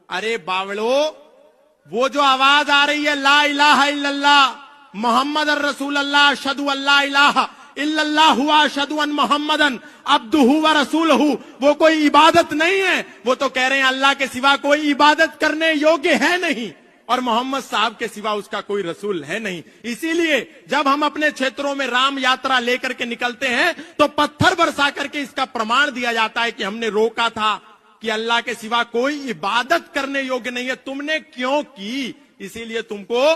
अरे बावड़ो, वो जो आवाज आ रही है ला इलाहा इल्लल्लाह मोहम्मद रसूल अल्लाह अशहदु अल्ला इलाहा इल्लल्लाह हुआ अशहदु अन मोहम्मदन अब्दुहु व रसूलहु, वो कोई इबादत नहीं है। वो तो कह रहे हैं अल्लाह के सिवा कोई इबादत करने योग्य है नहीं और मोहम्मद साहब के सिवा उसका कोई रसूल है नहीं। इसीलिए जब हम अपने क्षेत्रों में राम यात्रा लेकर के निकलते हैं तो पत्थर बरसा करके इसका प्रमाण दिया जाता है कि हमने रोका था कि अल्लाह के सिवा कोई इबादत करने योग्य नहीं है, तुमने क्यों की, इसीलिए तुमको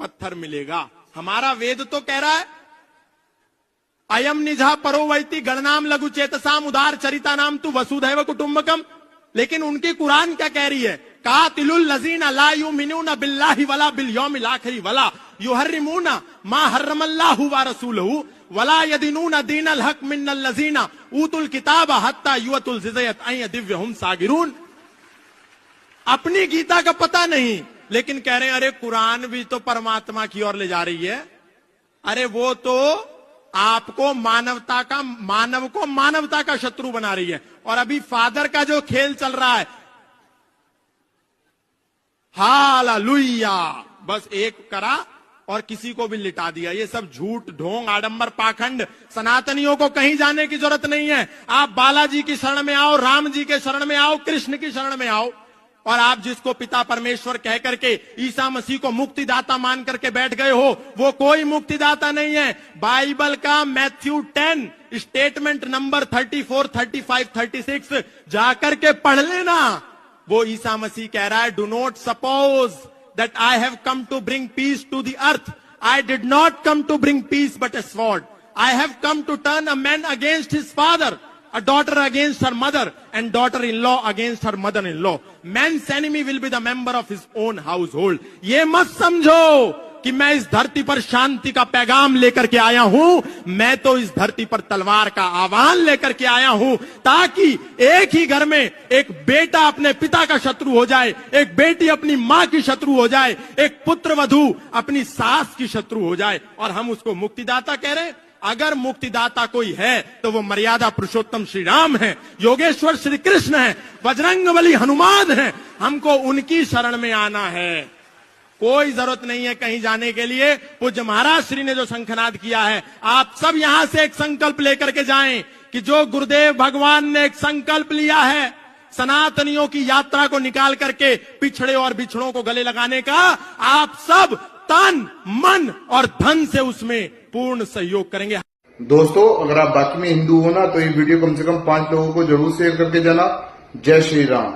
पत्थर मिलेगा। हमारा वेद तो कह रहा है अयम निजा परोवैती गणनाम लघु चेतसाम उदार चरिता नाम तू वसुधैव कुटुंबकम, लेकिन उनकी कुरान क्या कह रही है, कातिलुल लजीना ला युमिनूना बिल्लाहि वला बिल यौमिल आखिर वला युहर्रिमूना मा हर्रमल्लाहु व रसूलहु वला यदीनूना दीनल हक मिनल लजीना ऊतुल किताब हत्ता युअतुल जिज़यत अय दिव्यहुम सागिरून। अपनी गीता का पता नहीं, लेकिन कह रहे हैं अरे कुरान भी तो परमात्मा की ओर ले जा रही है। अरे वो तो आपको मानव को मानवता का शत्रु बना रही है। और अभी फादर का जो खेल चल रहा है, हालेलुया, बस एक करा और किसी को भी लिटा दिया। ये सब झूठ ढोंग आडंबर पाखंड, सनातनियों को कहीं जाने की जरूरत नहीं है। आप बालाजी की शरण में आओ, राम जी के शरण में आओ, कृष्ण की शरण में आओ, और आप जिसको पिता परमेश्वर कह करके ईसा मसीह को मुक्तिदाता मान करके बैठ गए हो, वो कोई मुक्तिदाता नहीं है। बाइबल का मैथ्यू 10 स्टेटमेंट नंबर 34, 35, 36 जाकर के पढ़ लेना। वो ईसा मसीह कह रहा है, do not suppose that I have come to bring peace to the earth. I did not come to bring peace but a sword. I have come to turn a man against his father, a daughter against her mother, and daughter-in-law against her mother-in-law. Man's enemy will be the member of his own household. ये मत समझो कि मैं इस धरती पर शांति का पैगाम लेकर के आया हूं, मैं तो इस धरती पर तलवार का आह्वान लेकर के आया हूं, ताकि एक ही घर में एक बेटा अपने पिता का शत्रु हो जाए, एक बेटी अपनी मां की शत्रु हो जाए, एक पुत्र वधू अपनी सास की शत्रु हो जाए, और हम उसको मुक्तिदाता कह रहे हैं। अगर मुक्तिदाता कोई है तो वो मर्यादा पुरुषोत्तम श्री राम है, योगेश्वर श्री कृष्ण है, बजरंगबली हनुमान है। हमको उनकी शरण में आना है, कोई जरूरत नहीं है कहीं जाने के लिए। पूज्य महाराज श्री ने जो शंखनाद किया है, आप सब यहां से एक संकल्प लेकर के जाएं कि जो गुरुदेव भगवान ने एक संकल्प लिया है सनातनियों की यात्रा को निकाल करके पिछड़े और बिछड़ों को गले लगाने का, आप सब तन मन और धन से उसमें पूर्ण सहयोग करेंगे। दोस्तों, अगर आप बाकी में हिंदू हो ना, तो ये वीडियो कम से कम 5 लोगों को जरूर शेयर करके जाना। जय श्री राम।